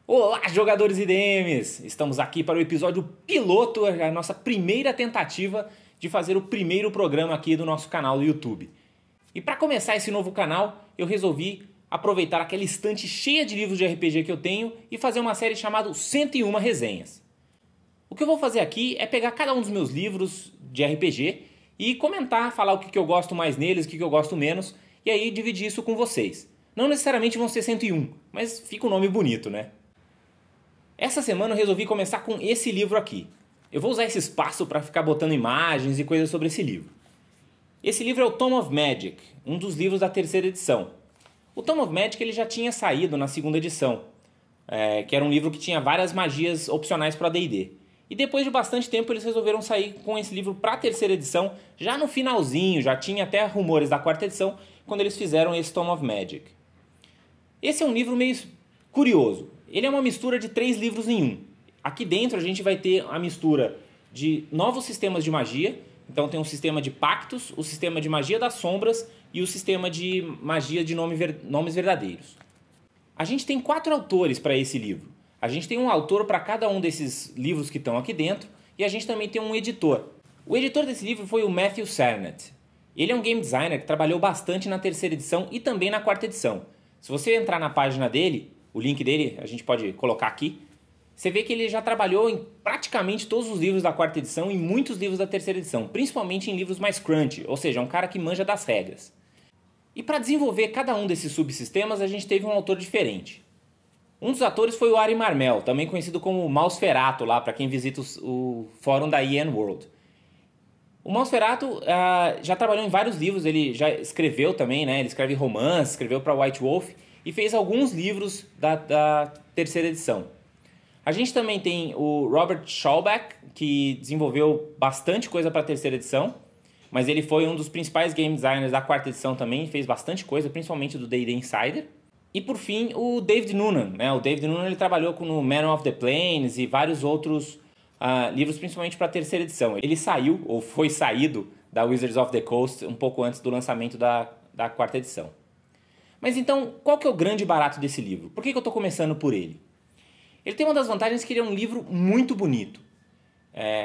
Olá, jogadores e DMs! Estamos aqui para o episódio piloto, a nossa primeira tentativa de fazer o primeiro programa aqui do nosso canal do YouTube. E para começar esse novo canal, eu resolvi aproveitar aquela estante cheia de livros de RPG que eu tenho e fazer uma série chamada 101 Resenhas. O que eu vou fazer aqui é pegar cada um dos meus livros de RPG e comentar, falar o que eu gosto mais neles, o que eu gosto menos, e aí dividir isso com vocês. Não necessariamente vão ser 101, mas fica um nome bonito, né? Essa semana eu resolvi começar com esse livro aqui. Eu vou usar esse espaço para ficar botando imagens e coisas sobre esse livro. Esse livro é o Tome of Magic, um dos livros da terceira edição. O Tome of Magic ele já tinha saído na segunda edição, que era um livro que tinha várias magias opcionais para D&D. E depois de bastante tempo eles resolveram sair com esse livro para a terceira edição, já no finalzinho, já tinha até rumores da quarta edição, quando eles fizeram esse Tome of Magic. Esse é um livro meio curioso. Ele é uma mistura de 3 livros em um. Aqui dentro a gente vai ter a mistura de novos sistemas de magia. Então tem um sistema de pactos, o sistema de magia das sombras e o sistema de magia de nomes verdadeiros. A gente tem 4 autores para esse livro. A gente tem um autor para cada um desses livros que estão aqui dentro e a gente também tem um editor. O editor desse livro foi o Matthew Sarnett. Ele é um game designer que trabalhou bastante na terceira edição e também na quarta edição. Se você entrar na página dele, o link dele a gente pode colocar aqui, você vê que ele já trabalhou em praticamente todos os livros da quarta edição e muitos livros da terceira edição, principalmente em livros mais crunch, ou seja, é um cara que manja das regras. E para desenvolver cada um desses subsistemas a gente teve um autor diferente. Um dos atores foi o Ari Marmel, também conhecido como Mausferato lá, para quem visita o fórum da EN World. O Mausferato já trabalhou em vários livros, ele já escreveu também, né? Ele escreve romance, escreveu para White Wolf e fez alguns livros da terceira edição. A gente também tem o Robert Schaubeck, que desenvolveu bastante coisa para a terceira edição, mas ele foi um dos principais game designers da quarta edição também, fez bastante coisa, principalmente do D&D Insider. E por fim, o David Noonan, né? O David Noonan ele trabalhou no Man of the Plains e vários outros livros, principalmente para a terceira edição. Ele saiu, ou foi saído, da Wizards of the Coast um pouco antes do lançamento da quarta edição. Mas então, qual que é o grande barato desse livro? Por que eu estou começando por ele? Ele tem uma das vantagens que ele é um livro muito bonito.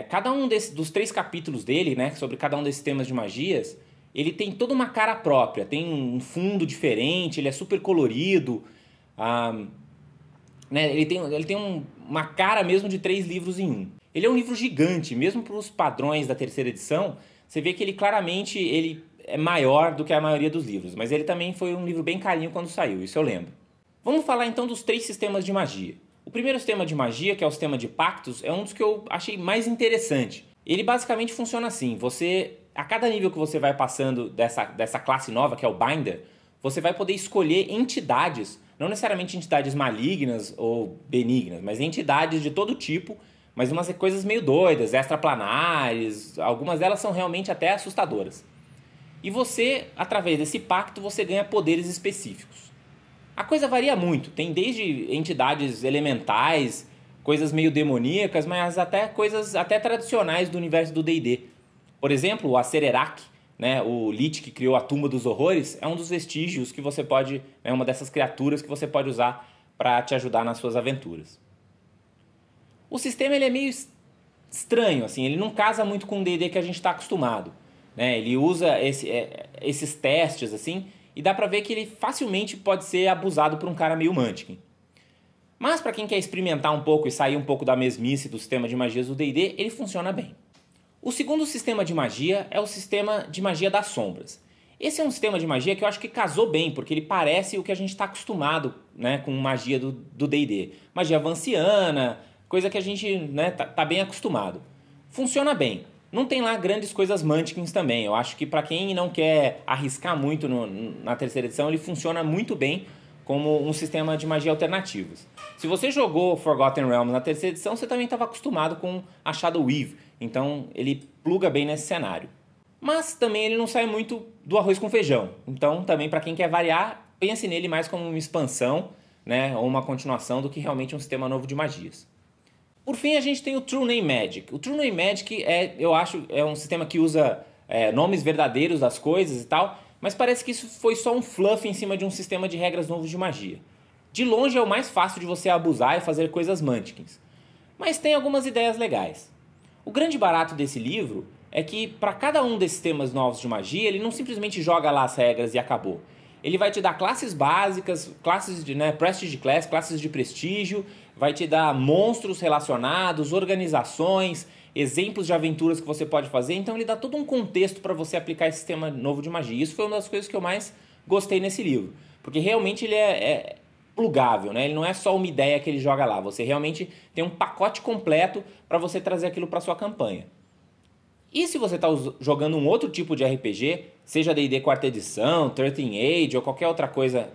Cada um dos 3 capítulos dele, né, sobre cada um desses temas de magias, ele tem toda uma cara própria, tem um fundo diferente, ele é super colorido, né, ele tem uma cara mesmo de 3 livros em um. Ele é um livro gigante, mesmo para os padrões da terceira edição, você vê que ele claramente ele é maior do que a maioria dos livros, mas ele também foi um livro bem carinho quando saiu, isso eu lembro. Vamos falar então dos 3 sistemas de magia. O primeiro sistema de magia, que é o sistema de pactos, é um dos que eu achei mais interessante. Ele basicamente funciona assim, a cada nível que você vai passando dessa classe nova, que é o Binder, você vai poder escolher entidades, não necessariamente entidades malignas ou benignas, mas entidades de todo tipo, mas umas coisas meio doidas, extraplanares, algumas delas são realmente até assustadoras. E você, através desse pacto, você ganha poderes específicos. A coisa varia muito, tem desde entidades elementais, coisas meio demoníacas, mas até coisas até tradicionais do universo do D&D. Por exemplo, o Acererak, né, o Lich que criou a Tumba dos Horrores, é um dos vestígios que você pode, é uma dessas criaturas que você pode usar para te ajudar nas suas aventuras. O sistema ele é meio estranho, assim, ele não casa muito com o D&D que a gente está acostumado, né? Ele usa esses testes assim, e dá pra ver que ele facilmente pode ser abusado por um cara meio Munchkin. Mas para quem quer experimentar um pouco e sair um pouco da mesmice do sistema de magias do D&D, ele funciona bem. O segundo sistema de magia é o sistema de magia das sombras. Esse é um sistema de magia que eu acho que casou bem, porque ele parece o que a gente está acostumado, né, com magia do D&D. Magia vanciana, coisa que a gente, né, tá bem acostumado. Funciona bem. Não tem lá grandes coisas Munchkins também. Eu acho que para quem não quer arriscar muito na terceira edição, ele funciona muito bem como um sistema de magia alternativos. Se você jogou Forgotten Realms na terceira edição, você também estava acostumado com a Shadow Weave. Então ele pluga bem nesse cenário. Mas também ele não sai muito do arroz com feijão. Então também para quem quer variar, pense nele mais como uma expansão, né, ou uma continuação do que realmente um sistema novo de magias. Por fim, a gente tem o True Name Magic. O True Name Magic eu acho, é um sistema que usa nomes verdadeiros das coisas e tal, mas parece que isso foi só um fluff em cima de um sistema de regras novo de magia. De longe é o mais fácil de você abusar e fazer coisas Munchkins. Mas tem algumas ideias legais. O grande barato desse livro é que para cada um desses temas novos de magia, ele não simplesmente joga lá as regras e acabou. Ele vai te dar classes básicas, classes de Prestige Class, classes de prestígio, vai te dar monstros relacionados, organizações, exemplos de aventuras que você pode fazer. Então ele dá todo um contexto para você aplicar esse sistema novo de magia. Isso foi uma das coisas que eu mais gostei nesse livro, porque realmente ele é plugável, né? Ele não é só uma ideia que ele joga lá, você realmente tem um pacote completo para você trazer aquilo para sua campanha. E se você está jogando um outro tipo de RPG, seja D&D 4ª edição, 13th Age ou qualquer outra coisa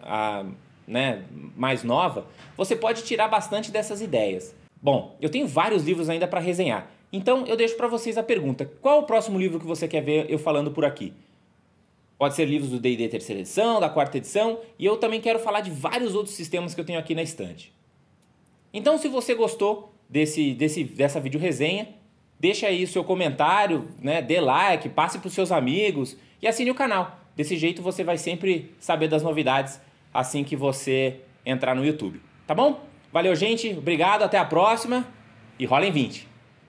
mais nova, você pode tirar bastante dessas ideias. Bom, eu tenho vários livros ainda para resenhar, então eu deixo para vocês a pergunta: qual o próximo livro que você quer ver eu falando por aqui? Pode ser livros do D&D 3ª edição, da 4ª edição, e eu também quero falar de vários outros sistemas que eu tenho aqui na estante. Então, se você gostou dessa vídeo resenha, deixa aí o seu comentário, dê like, passe para os seus amigos e assine o canal. Desse jeito você vai sempre saber das novidades assim que você entrar no YouTube. Tá bom? Valeu, gente. Obrigado. Até a próxima. E rolem 20.